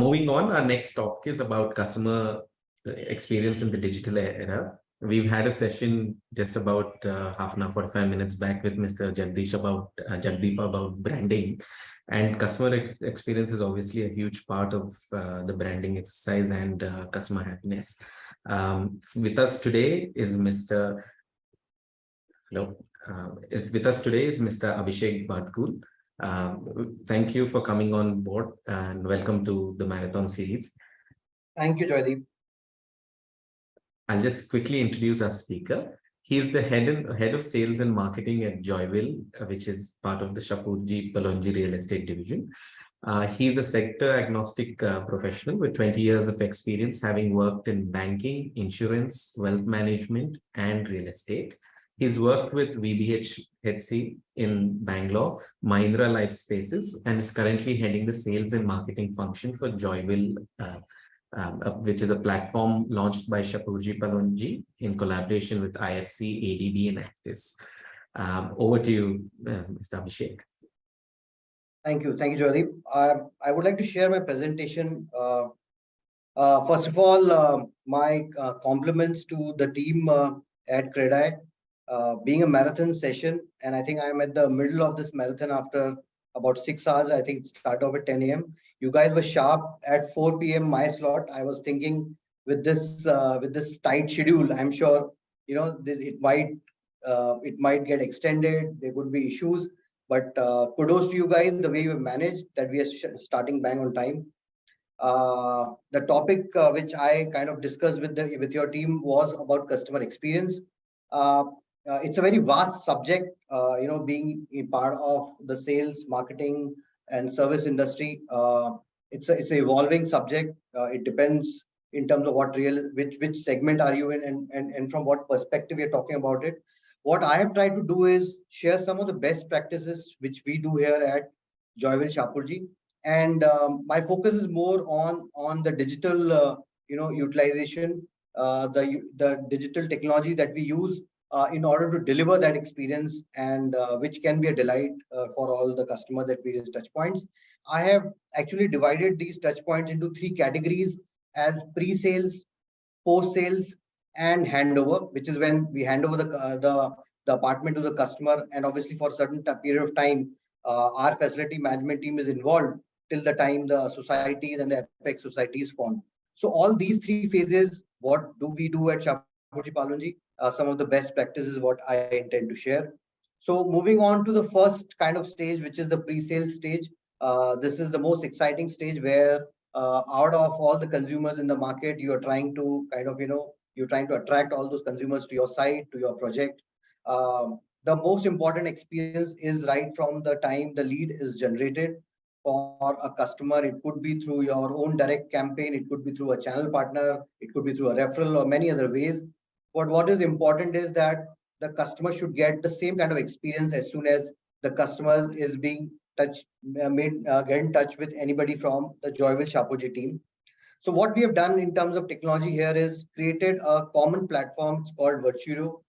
Moving on, our next topic is about customer experience in the digital era. We've had a session just about half an hour, 45 minutes back with Mr. Jagdeep about branding. And customer experience is obviously a huge part of the branding exercise and customer happiness. With us today is Mr. Abhishek Badkul. Thank you for coming on board and welcome to the marathon series. Thank you, Joydeep. I'll just quickly introduce our speaker. He is the head of sales and marketing at Joyville, which is part of the Shapoorji Pallonji real estate division. He's a sector agnostic professional with 20 years of experience, having worked in banking, insurance, wealth management, and real estate. He's worked with VBHC in Bangalore, Mahindra Life Spaces, and is currently heading the sales and marketing function for Joyville, which is a platform launched by Shapoorji Pallonji in collaboration with IFC, ADB, and Actis. Over to you, Mr. Abhishek. Thank you, Joydeep. I would like to share my presentation. First of all, my compliments to the team at CREDAI. Being a marathon session, and I think I'm at the middle of this marathon after about 6 hours. I think it started off at 10 a.m. You guys were sharp at 4 p.m. my slot. I was thinking with this tight schedule, I'm sure it might get extended. There could be issues, but kudos to you guys the way you have managed that we are starting bang on time. The topic which I kind of discussed with your team was about customer experience. It's a very vast subject, being a part of the sales, marketing, and service industry. It's an evolving subject. It depends in terms of which segment are you in and from what perspective you're talking about it. What I have tried to do is share some of the best practices which we do here at Joyville Shapoorji. And my focus is more on the digital, utilization, the digital technology that we use in order to deliver that experience, and which can be a delight for all the customers at various touch points. I have actually divided these touch points into 3 categories as pre-sales, post-sales, and handover, which is when we hand over the apartment to the customer, and obviously for a certain period of time, our facility management team is involved till the time the societies and the Apex societies form. So all these 3 phases, what do we do at Shapoorji Pallonji? Some of the best practices what I intend to share. So moving on to the first kind of stage, which is the pre-sales stage. This is the most exciting stage where out of all the consumers in the market, you are trying to you're trying to attract all those consumers to your site, to your project. The most important experience is right from the time the lead is generated for a customer. It could be through your own direct campaign, it could be through a channel partner, it could be through a referral or many other ways. But what is important is that the customer should get the same kind of experience as soon as the customer is being get in touch with anybody from the Joyville Shapoorji team. So what we have done in terms of technology here is created a common platform. It's called Virtuo.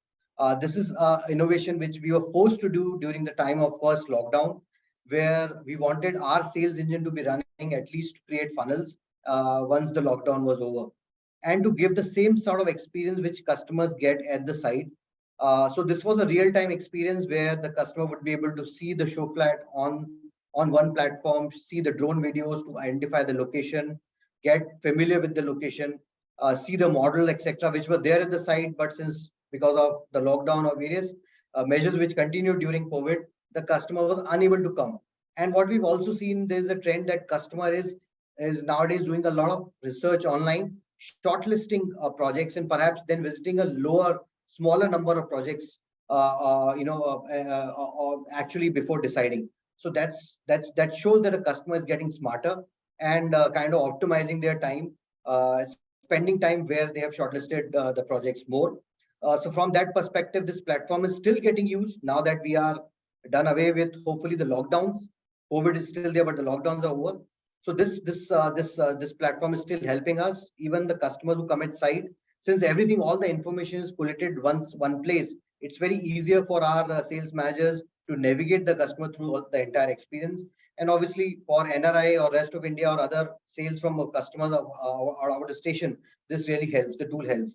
This is an innovation which we were forced to do during the time of first lockdown, where we wanted our sales engine to be running at least to create funnels once the lockdown was over, and to give the same sort of experience which customers get at the site. So this was a real-time experience where the customer would be able to see the show flat on one platform, see the drone videos to identify the location, get familiar with the location, see the model, etc., which were there at the site, but because of the lockdown or various measures which continued during COVID, the customer was unable to come. And what we've also seen, there's a trend that customer is nowadays doing a lot of research online, shortlisting projects, and perhaps then visiting a smaller number of projects, actually before deciding. So that shows that a customer is getting smarter and kind of optimizing their time, spending time where they have shortlisted the projects more. So from that perspective, this platform is still getting used now that we are done away with, hopefully, the lockdowns. COVID is still there, but the lockdowns are over. So this platform is still helping us. Even the customers who come at site, since all the information is collated one place, it's very easier for our sales managers to navigate the customer through the entire experience. And obviously for NRI or rest of India or other sales from customers of our station, this really helps. The tool helps.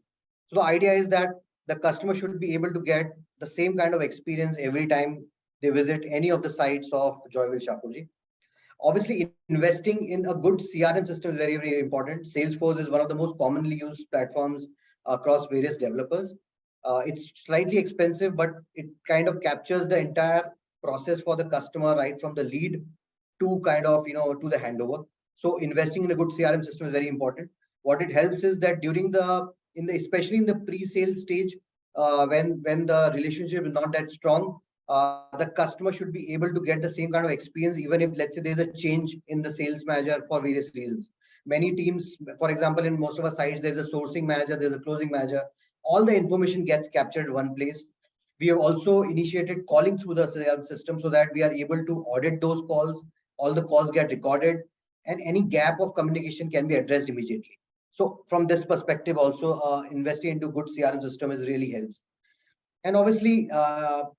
So the idea is that the customer should be able to get the same kind of experience every time they visit any of the sites of Joyville Shapoorji. Obviously, investing in a good CRM system is very, very important. Salesforce is one of the most commonly used platforms across various developers. It's slightly expensive, but it kind of captures the entire process for the customer, right from the lead to kind of, to the handover. So investing in a good CRM system is very important. What it helps is that during especially in the pre-sale stage, when the relationship is not that strong, the customer should be able to get the same kind of experience, even if, let's say, there's a change in the sales manager for various reasons. Many teams, for example, in most of our sites, there's a sourcing manager, there's a closing manager. All the information gets captured in one place. We have also initiated calling through the CRM system so that we are able to audit those calls. All the calls get recorded, and any gap of communication can be addressed immediately. So from this perspective, also investing into good CRM system is really helps. And obviously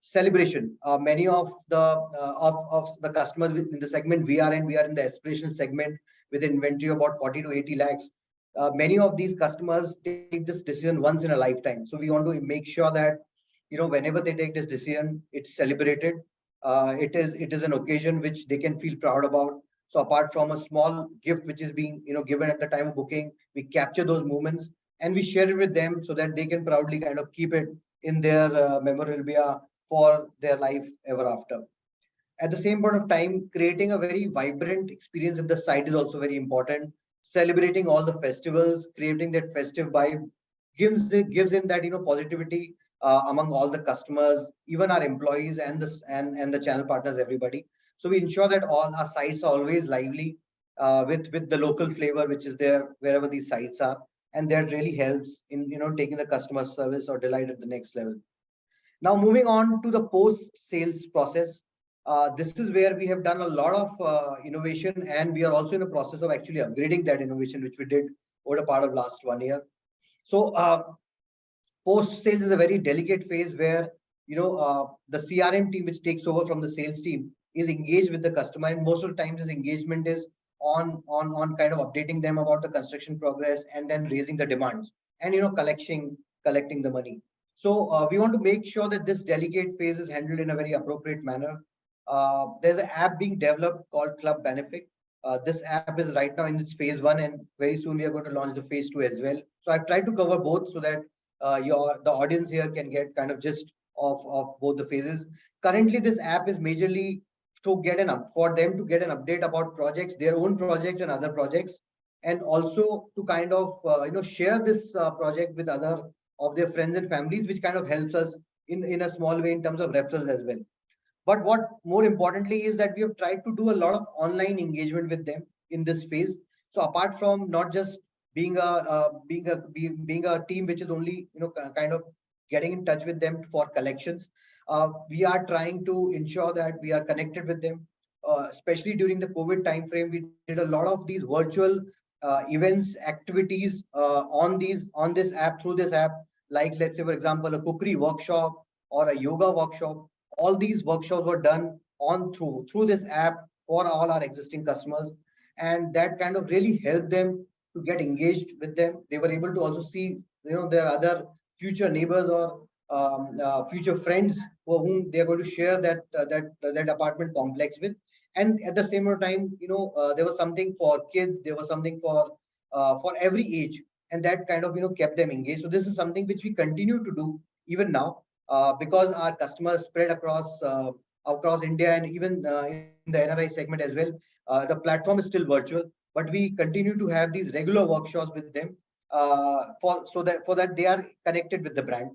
celebration. Many of the customers in the segment we are in, we are in the aspirational segment with inventory about 40 to 80 lakhs. Many of these customers take this decision once in a lifetime, so we want to make sure that whenever they take this decision, it's celebrated. It is an occasion which they can feel proud about. So apart from a small gift which is being given at the time of booking, we capture those moments and we share it with them so that they can proudly kind of keep it in their memorabilia for their life ever after. At the same point of time, creating a very vibrant experience at the site is also very important. Celebrating all the festivals, creating that festive vibe gives in that positivity among all the customers, even our employees and the channel partners, everybody. So we ensure that all our sites are always lively with the local flavor which is there wherever these sites are, and that really helps in taking the customer service or delight at the next level. Now moving on to the post sales process, this is where we have done a lot of innovation, and we are also in the process of actually upgrading that innovation which we did over a part of last 1 year. So post sales is a very delicate phase where the CRM team which takes over from the sales team is engaged with the customer, and most of the times this engagement is on kind of updating them about the construction progress and then raising the demands and collecting the money. So we want to make sure that this delicate phase is handled in a very appropriate manner. There's an app being developed called Club Benefit. This app is right now in its phase 1, and very soon we are going to launch the phase 2 as well. So I've tried to cover both so that the audience here can get kind of gist of both the phases. Currently, this app is majorly for them to get an update about projects, their own project and other projects, and also to kind of share this project with other of their friends and families, which kind of helps us in a small way in terms of referrals as well. But what more importantly is that we have tried to do a lot of online engagement with them in this phase. So apart from not just being a team which is only kind of getting in touch with them for collections, we are trying to ensure that we are connected with them. Especially during the COVID time frame, we did a lot of these virtual events, activities on this app, through this app, like let's say for example a cookery workshop or a yoga workshop. All these workshops were done through this app for all our existing customers, and that kind of really helped them to get engaged with them. They were able to also see their other future neighbors or future friends for whom they are going to share that apartment complex with. And at the same time, there was something for kids, there was something for every age, and that kind of kept them engaged. So this is something which we continue to do even now, because our customers spread across India and even in the NRI segment as well. The platform is still virtual, but we continue to have these regular workshops with them so that they are connected with the brand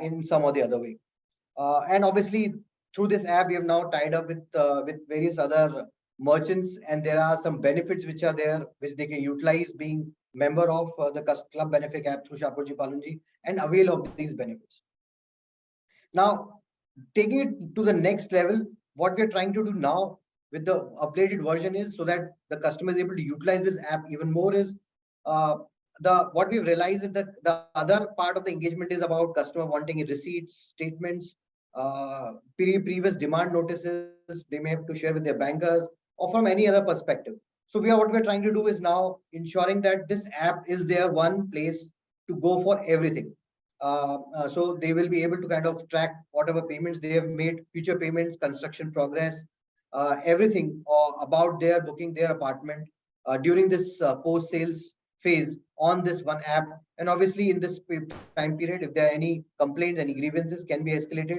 in some or the other way. And obviously, through this app, we have now tied up with various other merchants, and there are some benefits which are there which they can utilize being member of the Club Benefit app through Shapoorji Pallonji and avail of these benefits. Now, taking it to the next level, what we're trying to do now with the updated version is so that the customer is able to utilize this app even more is what we've realized is that the other part of the engagement is about customer wanting receipts, statements, previous demand notices they may have to share with their bankers, or from any other perspective. So what we're trying to do is now ensuring that this app is their one place to go for everything. So they will be able to kind of track whatever payments they have made, future payments, construction progress, everything about their booking their apartment during this post-sales phase on this one app. And obviously, in this time period, if there are any complaints, any grievances, can be escalated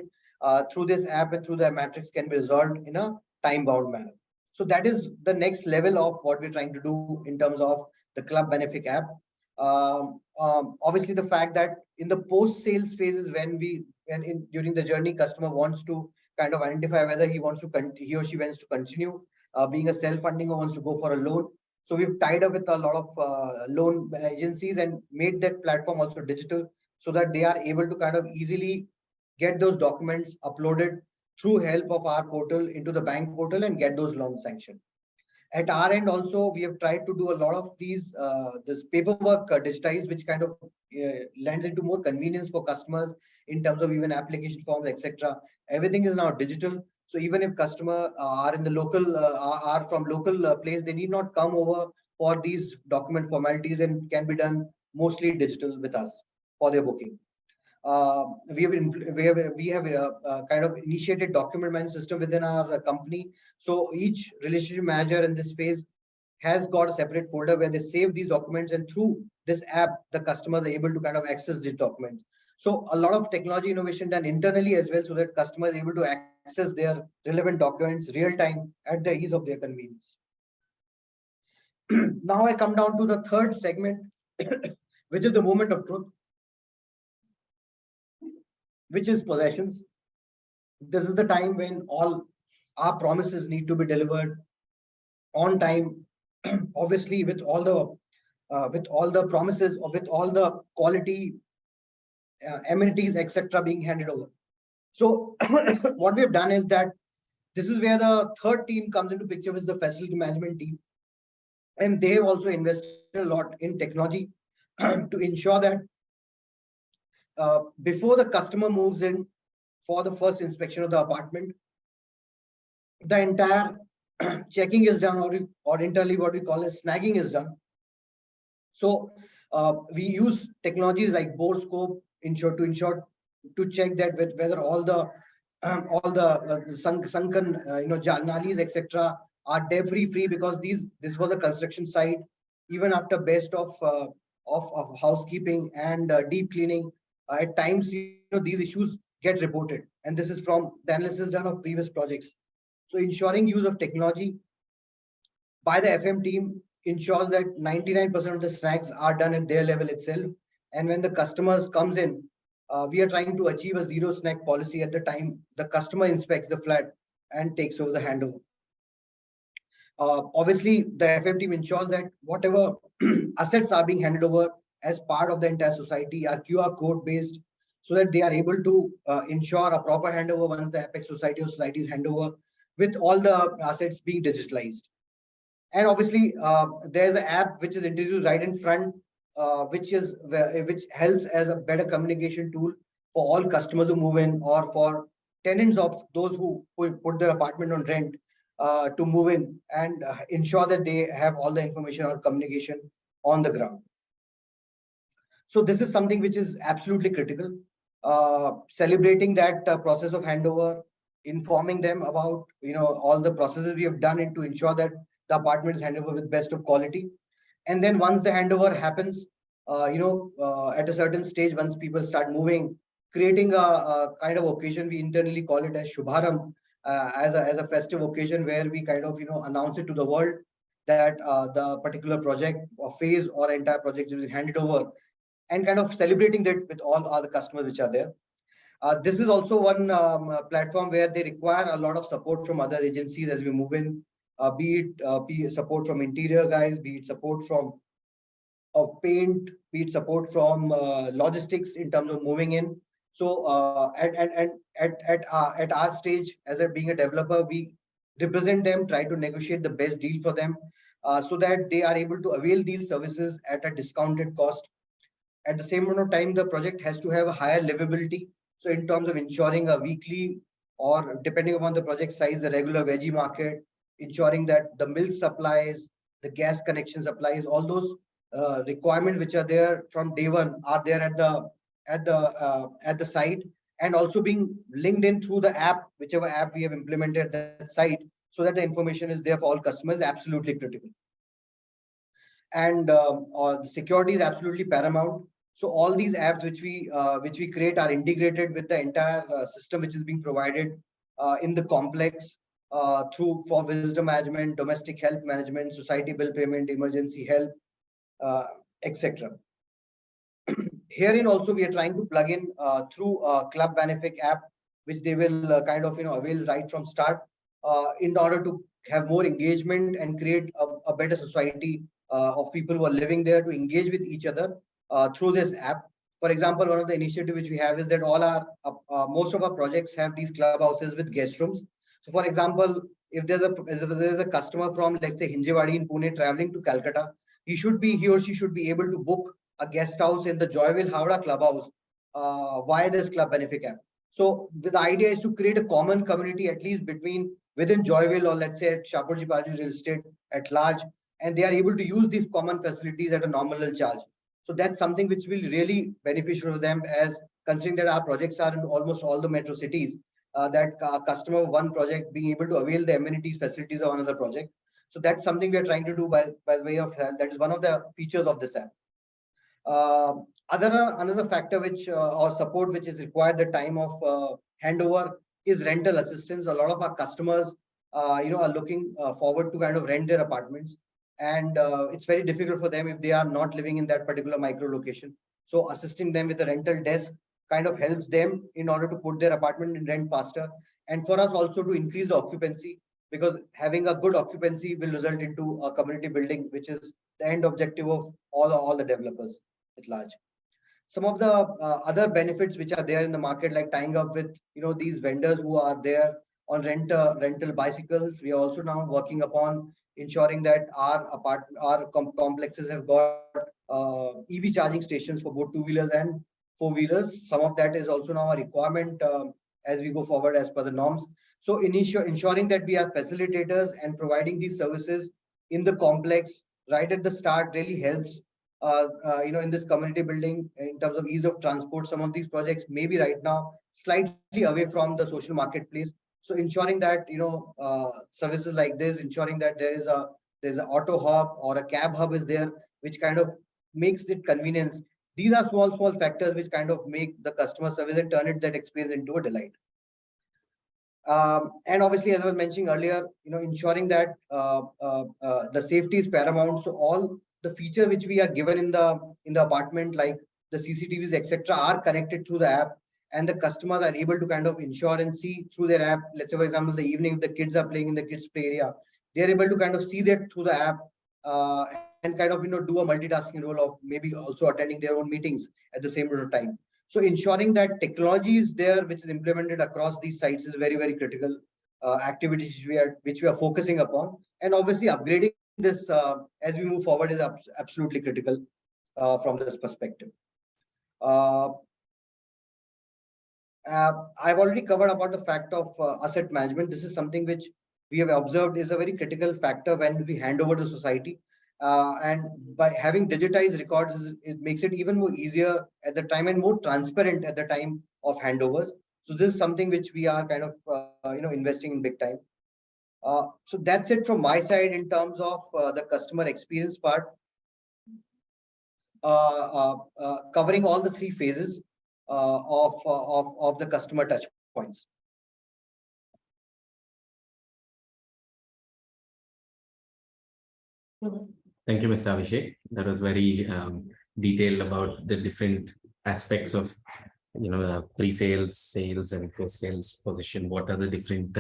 through this app, and through the matrix can be resolved in a time-bound manner. So that is the next level of what we're trying to do in terms of the Club Benefit app. Obviously, the fact that in the post-sales phases, when during the journey, customer wants to kind of identify whether he or she wants to continue being a self-funding or wants to go for a loan. So we've tied up with a lot of loan agencies and made that platform also digital, so that they are able to kind of easily get those documents uploaded through help of our portal into the bank portal and get those loans sanctioned. At our end also, we have tried to do a lot of these this paperwork digitized, which kind of lends into more convenience for customers in terms of even application forms, etc. Everything is now digital. So even if customer are in the local are from local place, they need not come over for these document formalities, and can be done mostly digital with us for their booking. We have kind of initiated document management system within our company. So each relationship manager in this phase has got a separate folder where they save these documents, and through this app, the customers are able to kind of access these documents. So a lot of technology innovation done internally as well, so that customers are able to access their relevant documents real time at the ease of their convenience. Now I come down to the third segment, which is the moment of truth, which is possessions. This is the time when all our promises need to be delivered on time, obviously with all the promises, or with all the quality amenities, etc., being handed over. So what we have done is that this is where the third team comes into picture, which is the facility management team, and they have also invested a lot in technology to ensure that before the customer moves in for the first inspection of the apartment, the entire checking is done, or internally what we call as snagging is done. So we use technologies like bore scope to check that whether all the sunken nalis, etc., are debris free, because this was a construction site. Even after best of housekeeping and deep cleaning, at times these issues get reported, and this is from the analysis done of previous projects. So ensuring use of technology by the FM team ensures that 99% of the snags are done at their level itself. And when the customers comes in, we are trying to achieve a zero snag policy at the time the customer inspects the flat and takes over the handover. Obviously, the FM team ensures that whatever assets are being handed over as part of the entire society are QR code based, so that they are able to ensure a proper handover once the Apex society or societies handover, with all the assets being digitalized. And obviously, there's an app which is introduced right in front, which helps as a better communication tool for all customers who move in, or for tenants of those who put their apartment on rent to move in, and ensure that they have all the information or communication on the ground. So this is something which is absolutely critical. Celebrating that process of handover, informing them about all the processes we have done to ensure that the apartment is handed over with best of quality. And then once the handover happens, at a certain stage, once people start moving, creating a kind of occasion, we internally call it as Shubharam, as a festive occasion, where we kind of announce it to the world that the particular project or phase or entire project is handed over, and kind of celebrating that with all other customers which are there. This is also one platform where they require a lot of support from other agencies as we move in, be it support from interior guys, be it support from paint, be it support from logistics in terms of moving in. So at our stage, as being a developer, we represent them, try to negotiate the best deal for them, so that they are able to avail these services at a discounted cost. At the same amount of time, the project has to have a higher livability, So in terms of ensuring a weekly or depending upon the project size, the regular veggie market, ensuring that the milk supplies, the gas connection supplies, all those requirements which are there from day one are there at the site, and also being linked in through the app, whichever app we have implemented at that site, so that the information is there for all customers, absolutely critical. And the security is absolutely paramount. So all these apps which we create are integrated with the entire system which is being provided in the complex through for visitor management, domestic health management, society bill payment, emergency help, etc. Herein also we are trying to plug in through a club benefit app, which they will kind of avail right from start in order to have more engagement and create a better society of people who are living there to engage with each other through this app. For example, one of the initiatives which we have is that all our most of our projects have these clubhouses with guest rooms. So, for example, if there's a customer from, let's say, Hinjewadi in Pune traveling to Calcutta, he or she should be able to book a guest house in the Joyville Howrah clubhouse via this club benefit app. So the idea is to create a common community, at least within Joyville, or let's say at Shapoorji Real Estate at large, and they are able to use these common facilities at a nominal charge. So that's something which will really beneficial for them, as considering that our projects are in almost all the metro cities, that customer of one project being able to avail the amenities facilities of another project. So that's something we are trying to do by way of that is one of the features of this app. Another factor which or support which is required the time of handover is rental assistance. A lot of our customers are looking forward to kind of rent their apartments, and it's very difficult for them if they are not living in that particular micro location. So assisting them with a rental desk kind of helps them in order to put their apartment in rent faster, and for us also to increase the occupancy, because having a good occupancy will result into a community building, which is the end objective of all the developers at large. Some of the other benefits which are there in the market, like tying up with these vendors who are there on rental bicycles. We are also now working upon ensuring that our complexes have got EV charging stations for both two-wheelers and four-wheelers. Some of that is also now a requirement as we go forward as per the norms. So ensuring that we are facilitators and providing these services in the complex right at the start really helps in this community building in terms of ease of transport. Some of these projects may be right now slightly away from the social marketplace. So ensuring that services like this, ensuring that there's an auto hub or a cab hub is there, which kind of makes it convenience. These are small factors which kind of make the customer service and turn that experience into a delight. And obviously, as I was mentioning earlier, ensuring that the safety is paramount. So all the feature which we are given in the apartment, like the CCTVs, etc., are connected through the app, and the customers are able to kind of ensure and see through their app. Let's say, for example, the evening, if the kids are playing in the kids play area, they are able to kind of see that through the app and kind of do a multitasking role of maybe also attending their own meetings at the same time. So ensuring that technology is there, which is implemented across these sites, is very critical activities which we are focusing upon, and obviously upgrading this as we move forward is absolutely critical from this perspective. I've already covered about the fact of asset management. This is something which we have observed is a very critical factor when we hand over to society. And by having digitized records, it makes it even more easier at the time and more transparent at the time of handovers. So this is something which we are kind of investing in big time. So that's it from my side in terms of the customer experience part, covering all the three phases of the customer touch points. Thank you, Mr. Abhishek. That was very detailed about the different aspects of pre-sales, sales, and post-sales position. What are the different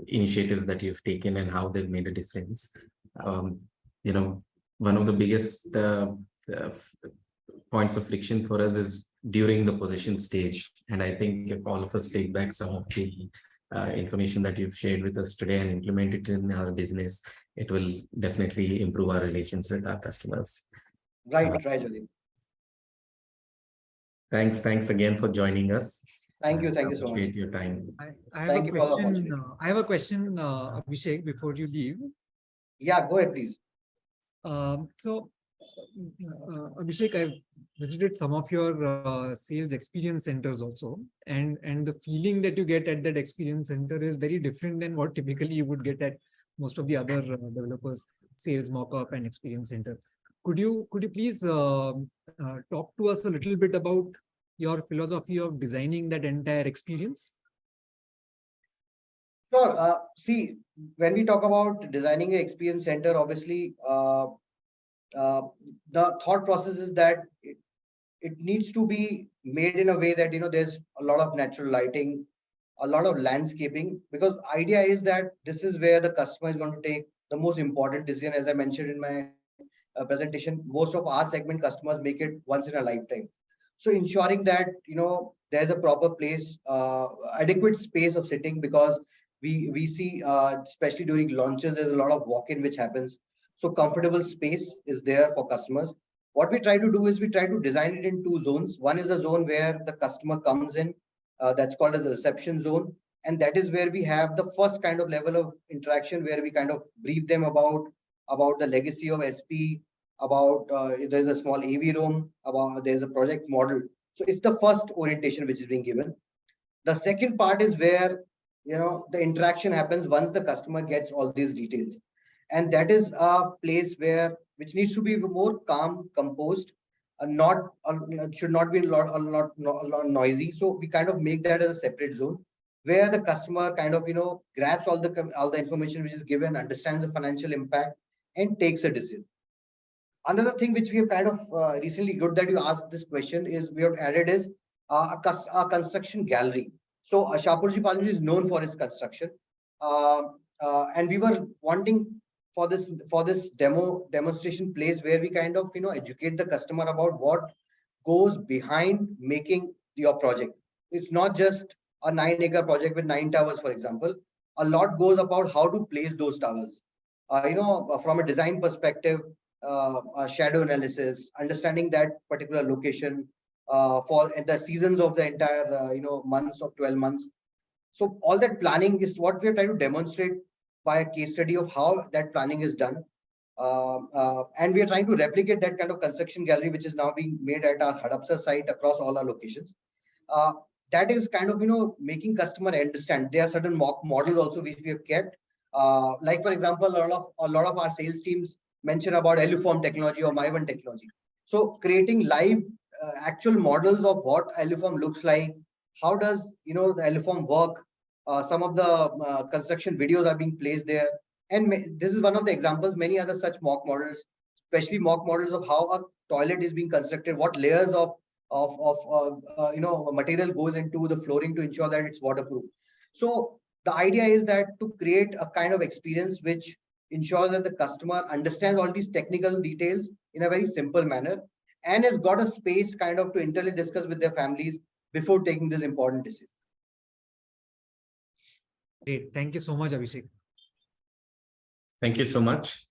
initiatives that you've taken and how they've made a difference? One of the biggest points of friction for us is during the possession stage. And I think if all of us take back some of the information that you've shared with us today and implement it in our business, it will definitely improve our relations with our customers. Right, Jolene. Thanks again for joining us. Thank you so much. Appreciate your time. I have Thank a you for the question. opportunity. I have a question, Abhishek, before you leave. Yeah, go ahead, please. Abhishek, I've visited some of your sales experience centers also, and the feeling that you get at that experience center is very different than what typically you would get at most of the other developers sales mock-up and experience center. Could you please talk to us a little bit about your philosophy of designing that entire experience? Sure. See, when we talk about designing an experience center, obviously, the thought process is that it needs to be made in a way that there's a lot of natural lighting, a lot of landscaping, because idea is that this is where the customer is going to take the most important decision. As I mentioned in my presentation, most of our segment customers make it once in a lifetime. So ensuring that there's a proper place, adequate space of sitting, because we see especially during launches there's a lot of walk-in which happens. So comfortable space is there for customers. What we try to do is we try to design it in two zones. One is a zone where the customer comes in, that's called as the reception zone, and that is where we have the first kind of level of interaction, where we kind of brief them about the legacy of SP, about there's a small AV room, about there's a project model. So it's the first orientation which is being given. The second part is where the interaction happens once the customer gets all these details, and that is a place which needs to be more calm, composed, not should not be a lot noisy. So we kind of make that as a separate zone where the customer kind of grabs all the information which is given, understands the financial impact, and takes a decision. Another thing which we have kind of recently, good that you asked this question, is we have added is a construction gallery. So Shapoorji Pallonji is known for its construction, and we were wanting for this demonstration place where we kind of educate the customer about what goes behind making your project. It's not just a 9-acre project with 9 towers, for example. A lot goes about how to place those towers. From a design perspective, shadow analysis, understanding that particular location for the seasons of the entire months of 12 months. So all that planning is what we are trying to demonstrate by a case study of how that planning is done. And we are trying to replicate that kind of construction gallery, which is now being made at our Hadapsar site across all our locations. That is kind of making customer understand. There are certain mock models also which we have kept. Like for example, a lot of our sales teams mention about Aluform technology or My1 technology. So creating live actual models of what Aluform looks like, how does the Aluform work. Some of the construction videos are being placed there, and this is one of the examples. Many other such mock models, especially mock models of how a toilet is being constructed, what layers of material goes into the flooring to ensure that it's waterproof. So the idea is that to create a kind of experience which ensures that the customer understands all these technical details in a very simple manner, and has got a space kind of to internally discuss with their families before taking this important decision. Great. Thank you so much, Abhishek. Thank you so much.